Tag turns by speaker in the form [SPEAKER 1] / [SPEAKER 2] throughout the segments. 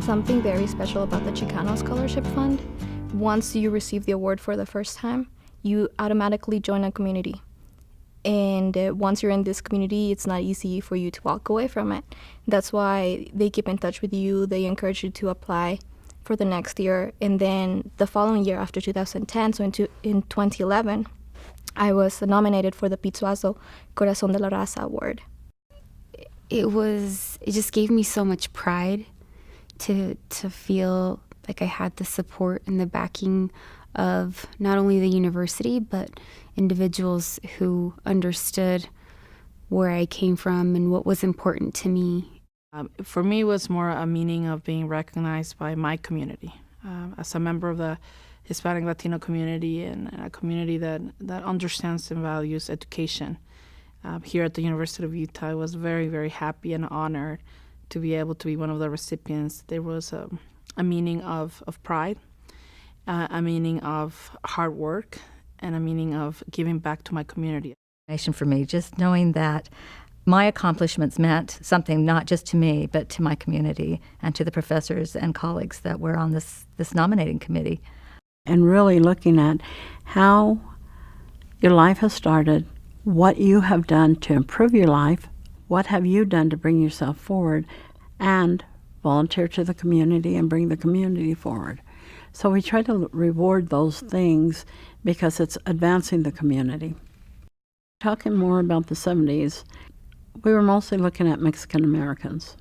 [SPEAKER 1] something very special about the Chicano Scholarship Fund. Once you receive the award for the first time, you automatically join a community. And once you're in this community, it's not easy for you to walk away from it. That's why they keep in touch with you. They encourage you to apply for the next year. And then the following year, after 2010, so in 2011, I was nominated for the Pizzuazo Corazón de la Raza Award.
[SPEAKER 2] It just gave me so much pride to feel like I had the support and the backing of not only the university, but individuals who understood where I came from and what was important to me.
[SPEAKER 3] For me, it was more a meaning of being recognized by my community. As a member of the Hispanic Latino community and a community that understands and values education. Here at the University of Utah, I was very, very happy and honored to be able to be one of the recipients. There was a meaning of pride, a meaning of hard work, and a meaning of giving back to my community.
[SPEAKER 4] For me, just knowing that my accomplishments meant something not just to me, but to my community and to the professors and colleagues that were on this nominating committee.
[SPEAKER 5] And really looking at how your life has started, what you have done to improve your life, what have you done to bring yourself forward, and volunteer to the community and bring the community forward. So we try to reward those things because it's advancing the community. Talking more about the 70s, we were mostly looking at Mexican Americans.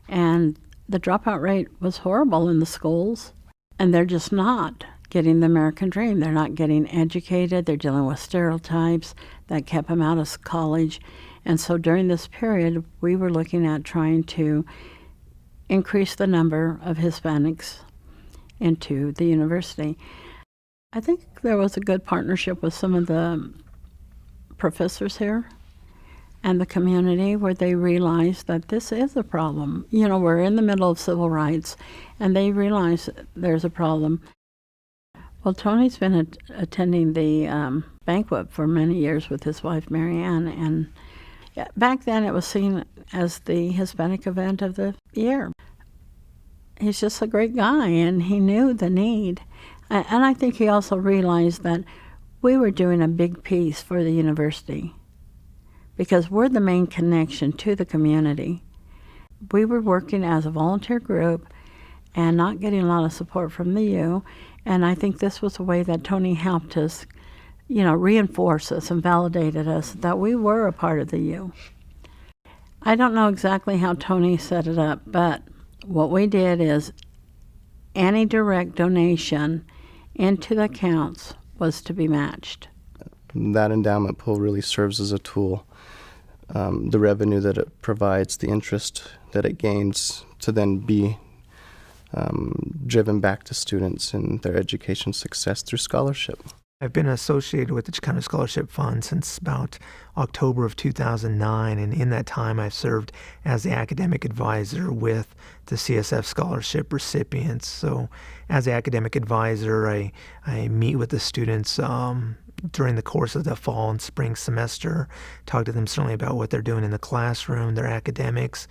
[SPEAKER 5] And the dropout rate was horrible in the schools, and they're just not getting the American dream. They're not getting educated. They're dealing with stereotypes that kept them out of college. And so during this period, we were looking at trying to increase the number of Hispanics into the university. I think there was a good partnership with some of the professors here and the community where they realized that this is a problem. You know, we're in the middle of civil rights, and they realize there's a problem. Well, Tony's been attending the banquet for many years with his wife, Marianne, and back then it was seen as the Hispanic event of the year. He's just a great guy, and he knew the need. And I think he also realized that we were doing a big piece for the university because we're the main connection to the community. We were working as a volunteer group and not getting a lot of support from the U. And I think this was a way that Tony helped us, reinforce us and validated us that we were a part of the U. I don't know exactly how Tony set it up, but what we did is any direct donation into the accounts was to be matched.
[SPEAKER 6] That endowment pool really serves as a tool. The revenue that it provides, the interest that it gains to then be driven back to students in their education success through scholarship.
[SPEAKER 7] I've been associated with the Chicano Scholarship Fund since about October of 2009, and in that time I've served as the academic advisor with the CSF scholarship recipients. So as the academic advisor, I meet with the students during the course of the fall and spring semester, talk to them certainly about what they're doing in the classroom, their academics,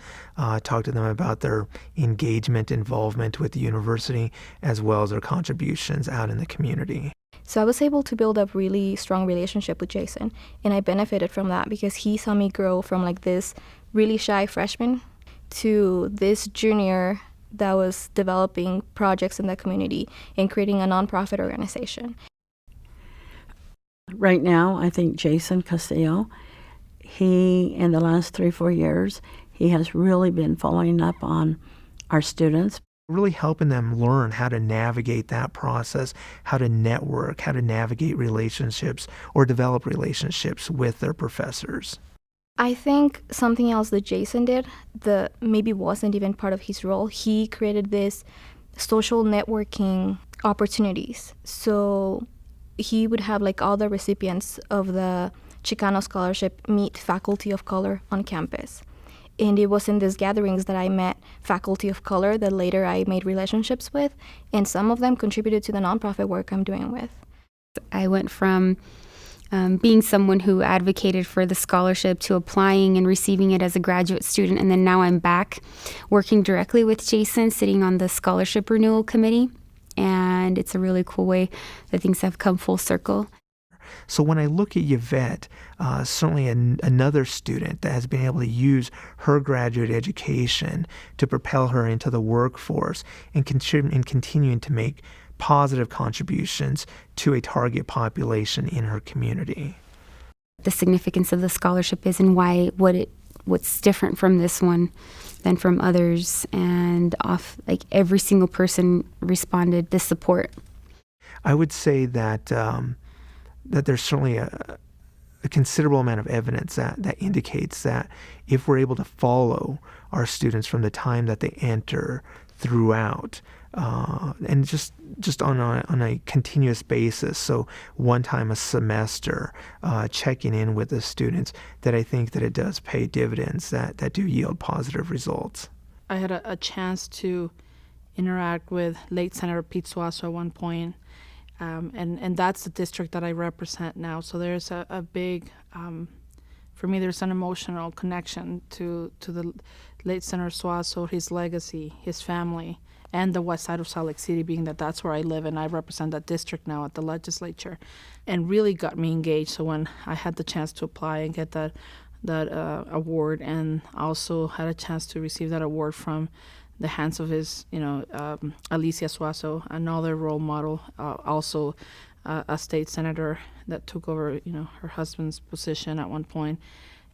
[SPEAKER 7] talk to them about their engagement, involvement with the university, as well as their contributions out in the community.
[SPEAKER 1] So I was able to build a really strong relationship with Jason, and I benefited from that because he saw me grow from like this really shy freshman to this junior that was developing projects in the community and creating a nonprofit organization.
[SPEAKER 5] Right now, I think Jason Castillo, he, in the last 3-4 years, he has really been following up on our students.
[SPEAKER 7] Really helping them learn how to navigate that process, how to network, how to navigate relationships or develop relationships with their professors.
[SPEAKER 1] I think something else that Jason did that maybe wasn't even part of his role, he created this social networking opportunities. So he would have like all the recipients of the Chicano scholarship meet faculty of color on campus. And it was in these gatherings that I met faculty of color that later I made relationships with, and some of them contributed to the nonprofit work I'm doing with.
[SPEAKER 2] I went from Being someone who advocated for the scholarship to applying and receiving it as a graduate student, and then now I'm back working directly with Jason, sitting on the scholarship renewal committee, and it's a really cool way that things have come full circle.
[SPEAKER 7] So when I look at Yvette, certainly another student that has been able to use her graduate education to propel her into the workforce and continuing to make positive contributions to a target population in her community.
[SPEAKER 2] The significance of the scholarship is and what's different from this one than from others, and every single person responded the support.
[SPEAKER 7] I would say that that there's certainly a considerable amount of evidence that indicates that if we're able to follow our students from the time that they enter throughout, and just on a continuous basis, so one time a semester, checking in with the students, that I think that it does pay dividends that do yield positive results.
[SPEAKER 3] I had a chance to interact with late Senator Pete Suazo at one point, and that's the district that I represent now. So there's a big, for me, there's an emotional connection to the late Senator Suazo, his legacy, his family, and the west side of Salt Lake City, being that that's where I live and I represent that district now at the legislature, and really got me engaged. So when I had the chance to apply and get that award, and also had a chance to receive that award from the hands of his, Alicia Suazo, another role model, also a state senator that took over, her husband's position at one point.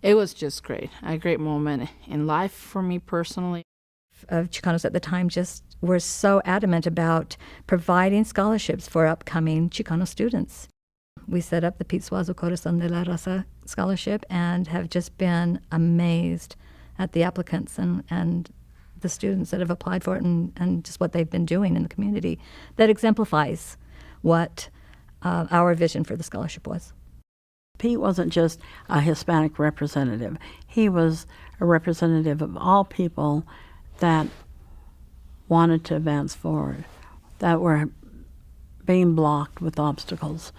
[SPEAKER 3] It was just great, a great moment in life for me personally.
[SPEAKER 4] Of Chicanos at the time just were so adamant about providing scholarships for upcoming Chicano students. We set up the Pete Suazo Corazón de la Raza scholarship and have just been amazed at the applicants and the students that have applied for it, and just what they've been doing in the community that exemplifies what our vision for the scholarship was.
[SPEAKER 5] Pete wasn't just a Hispanic representative. He was a representative of all people that wanted to advance forward, that were being blocked with obstacles.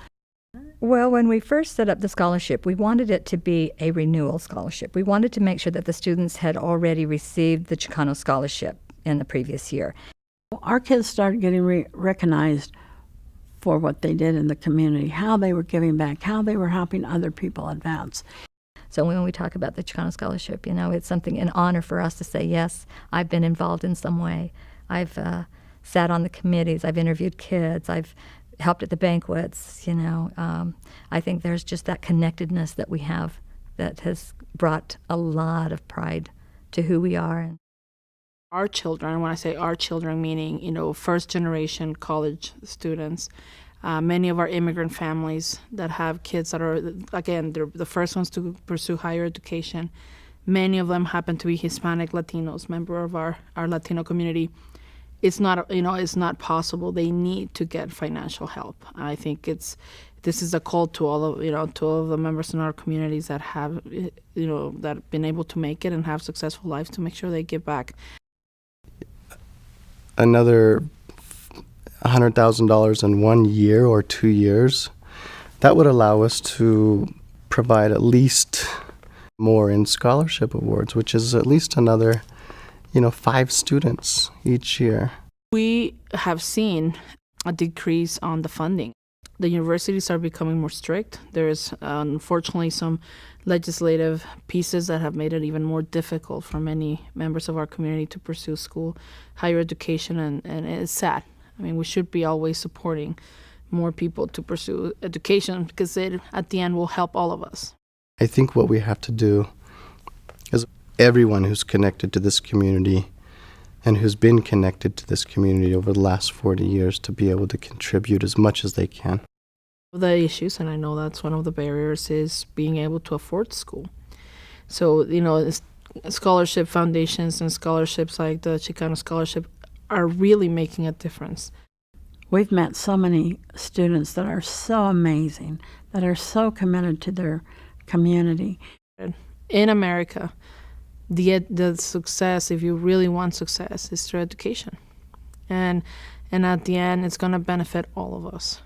[SPEAKER 4] Well, when we first set up the scholarship, we wanted it to be a renewal scholarship. We wanted to make sure that the students had already received the Chicano scholarship in the previous year.
[SPEAKER 5] Our kids started getting recognized for what they did in the community, how they were giving back, how they were helping other people advance.
[SPEAKER 4] So when we talk about the Chicano scholarship, it's something, an honor for us to say, yes, I've been involved in some way. I've sat on the committees, I've interviewed kids, I've helped at the banquets, I think there's just that connectedness that we have that has brought a lot of pride to who we are.
[SPEAKER 3] Our children, when I say our children, meaning, first generation college students, many of our immigrant families that have kids that are, again, they're the first ones to pursue higher education. Many of them happen to be Hispanic Latinos, member of our Latino community. It's not, it's not possible. They need to get financial help. I think this is a call to all of, to all of the members in our communities that have, that have been able to make it and have successful lives, to make sure they give back.
[SPEAKER 6] Another $100,000 in 1 year or 2 years, that would allow us to provide at least more in scholarship awards, which is at least another 5 students each year.
[SPEAKER 3] We have seen a decrease on the funding. The universities are becoming more strict. There's unfortunately some legislative pieces that have made it even more difficult for many members of our community to pursue higher education, and it's sad. We should be always supporting more people to pursue education, because it, at the end, will help all of us.
[SPEAKER 6] I think what we have to do is everyone who's connected to this community and who's been connected to this community over the last 40 years to be able to contribute as much as they can.
[SPEAKER 3] The issues, and I know that's one of the barriers, is being able to afford school. So, scholarship foundations and scholarships like the Chicano Scholarship are really making a difference.
[SPEAKER 5] We've met so many students that are so amazing, that are so committed to their community.
[SPEAKER 3] In America, the success, if you really want success, is through education. And at the end, it's going to benefit all of us.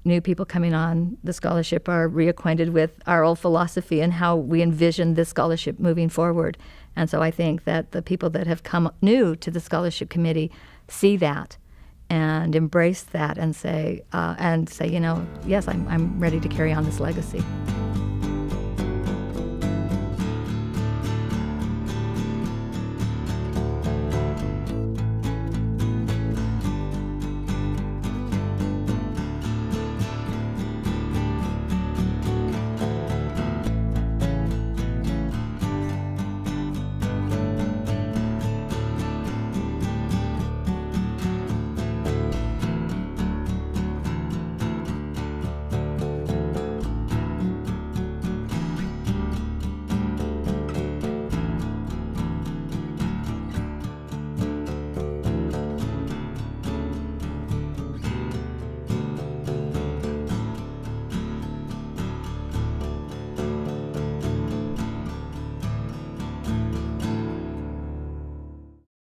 [SPEAKER 4] new people coming on the scholarship are reacquainted with our old philosophy and how we envision this scholarship moving forward. And so I think that the people that have come new to the scholarship committee see that and embrace that and say, yes, I'm ready to carry on this legacy.